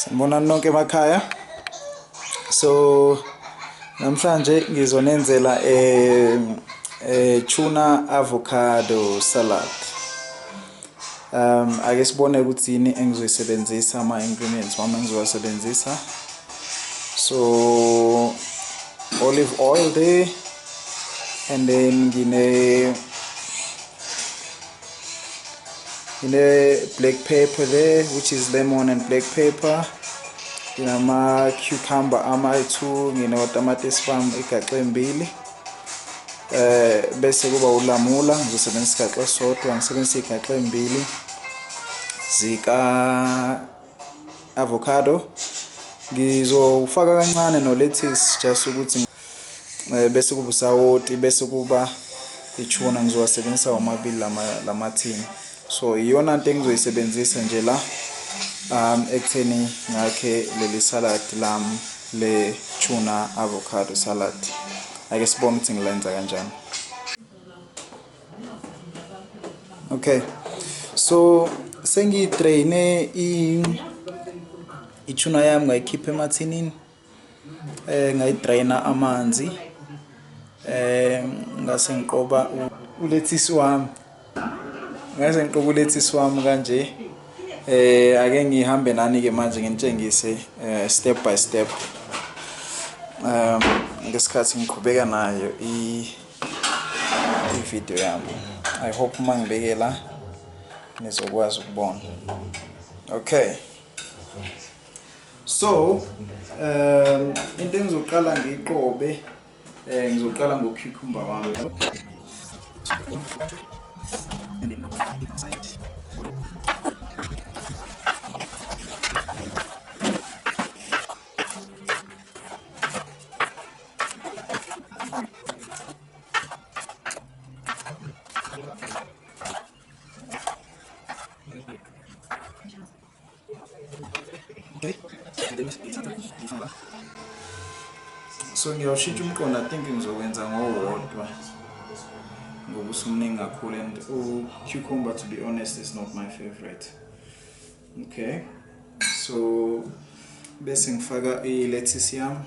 Sanibonani nonke emakhaya. So namhlanje ngizonenzela tuna avocado salad. Ake sibone ukuthi yini engizoyisebenzisa ama ingredients wami engizowasebenzisa. So olive oil there, and then ngine black pepper there, which is lemon and black pepper. Ngina cucumber ama-2, ngine tamatisi wami igaxa embili. Bese kuba ulamula, ngizosebenzisa igaxa esodwa, ngisebenzisa igaxa embili zika avocado. Ngizofaka kancane no lettuce just ukuthi bese kuba usawoti, bese kuba ituna ngizowasebenzisa womabili lamathini. So iyona into engizoyisebenzisa nje la ekutheni ngakhe leli salad lami le tuna avocado salad. Ake sibone ukuthi ngilenza kanjani. Okay, so sengidraine ituna yami ngayikhipha emathinini, ngayidraina amanzi, ngase ngiqoba ulethisi wami. Ngase ngiqoba ulethisi wami kanje. Ake ngihambe nani ke manje ngintshengise step by step ngesikhathi ngiqhubeka nayo i-video yami. I hope uma ngibeke la nizokwazi ukubona. Okay, so into engizoqala ngiyiqobe, ngizoqala ngocucumber wami. Okay. So ngiyawushintsha umqondo, I think ngizokwenza ngowodwa ngoba usumningi kakhulu, and cucumber, to be honest, is not my favorite. Okay, so bese ngifaka i-lettuce yami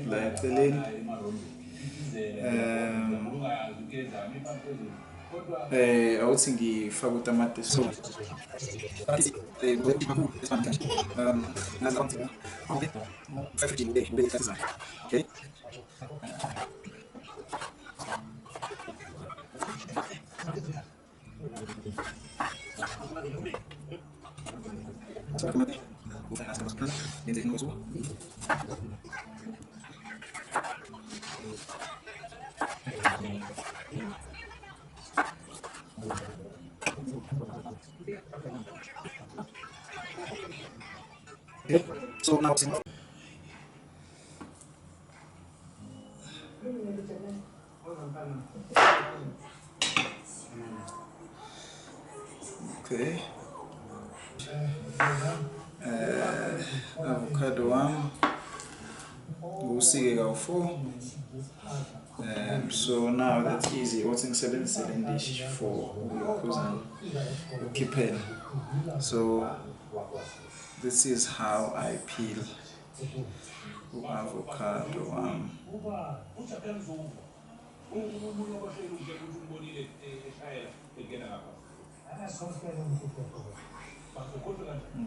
la eceleni. Awuthi ngifaka utamatisi. So okay. So now okay, avocado wami ngusike kawu-4. So now that's easy. What's in 7 dish for ukhiphela. So this is how I peel avocado wami.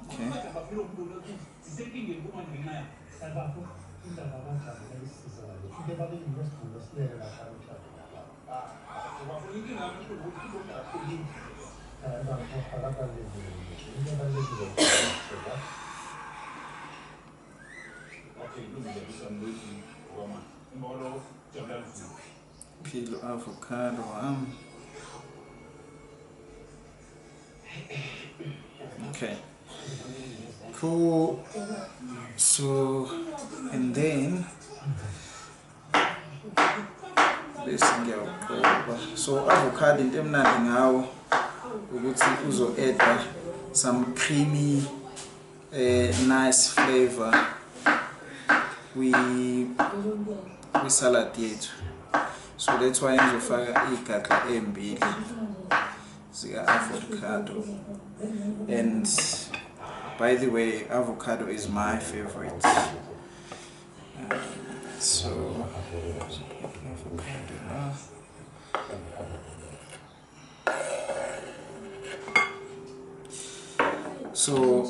Okay. Peel avocado okay, cool. So and then bese ngiyaqoba. So avocado into emnandi ngawo ukuthi uzo-add some creamy nice flavor salad yethu. So that's why ngizofaka igaxa embili avocado. And by the way, avocado is my favorite. So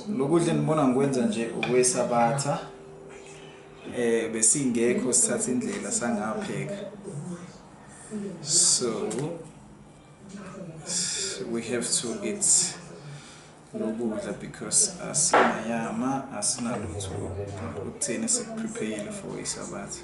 lokudla ngibona ngikwenza nje ukwesabatha besingekho sithatha indlela sangapheka. So we have to eat lokudla because asinayama asinalutho ukutheni sikuprepare for isabatha.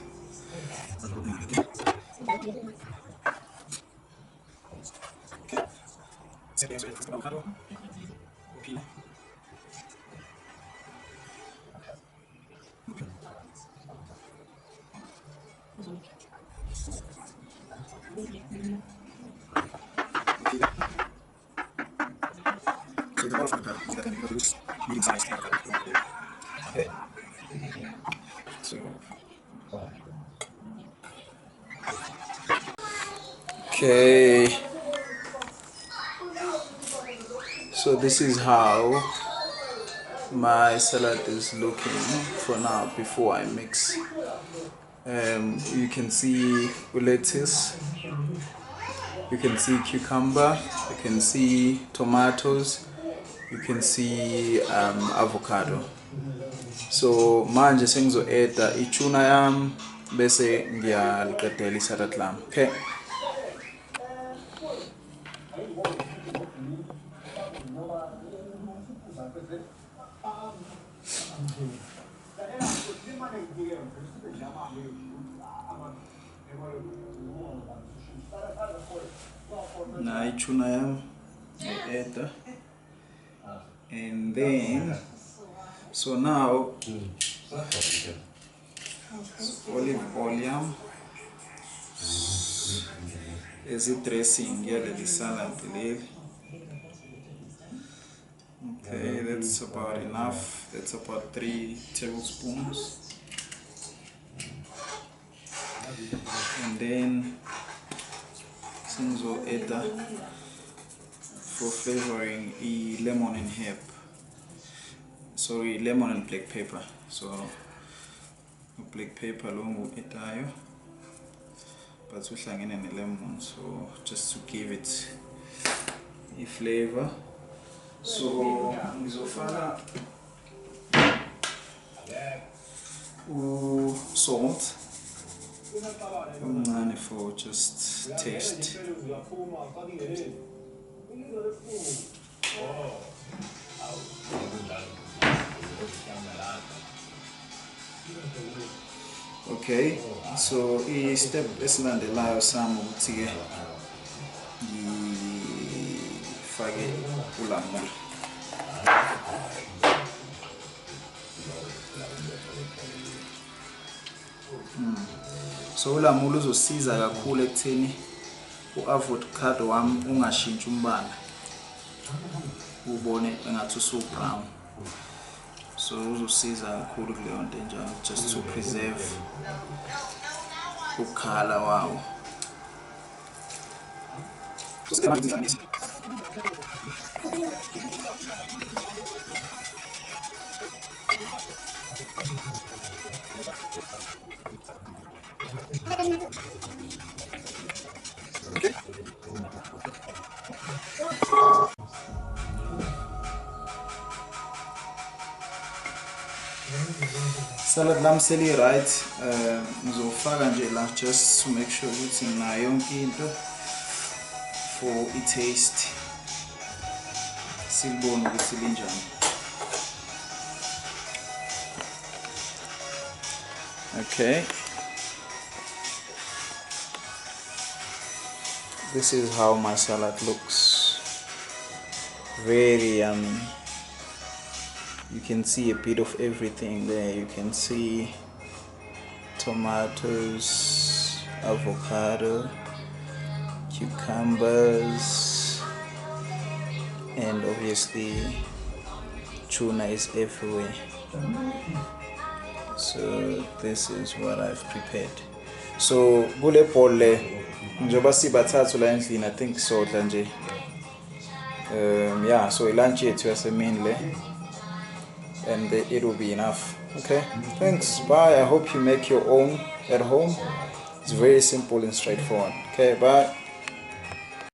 Okay, so this is how my salad is looking for now before I mix. You can see lettuce, you can see cucumber, you can see tomatoes, you can see avocado. So manje sengizo-eda ituna yami bese ngiyaliqedela isalad lami. Okay. Na ituna yami ngiyeda. And then so now olive oil is it dressing the salad leli. Okay, that's about enough. That's about 3 tablespoons. And then senzo eda for flavoring lemon and herb. Sorry, lemon and black pepper. So black pepper longu etayo, but uhlangene lemon, so just to give it a flavor. So ngizofaka salt omncane for just taste. Okay, so step esilandelayo sami ukuthi ke ngifake ulamula. So ulamula uzosiza kakhulu ekutheni uavocado wami ungashintshi umbala, ubone engathi usu brown. So uzosiza kakhulu kuleyo nto enjalo, just to preserve ukhala wawo. Salad lami seli right, ngizofaka nje la just to make sure ukuthi nginayo yonke into for taste. Silibone ukuthi linjani. Okay. This is how my salad looks. Very yummy. You can see a bit of everything there. You can see tomatoes, avocado, cucumbers, and obviously tuna is everywhere. So this is what I've prepared. So kule bowl le njoba sibathathu la endlini, I think sodla nje Yeah, so lunch yethu yasemini le, and it will be enough. Okay, thanks, bye. I hope you make your own at home. It's very simple and straightforward. Okay, bye.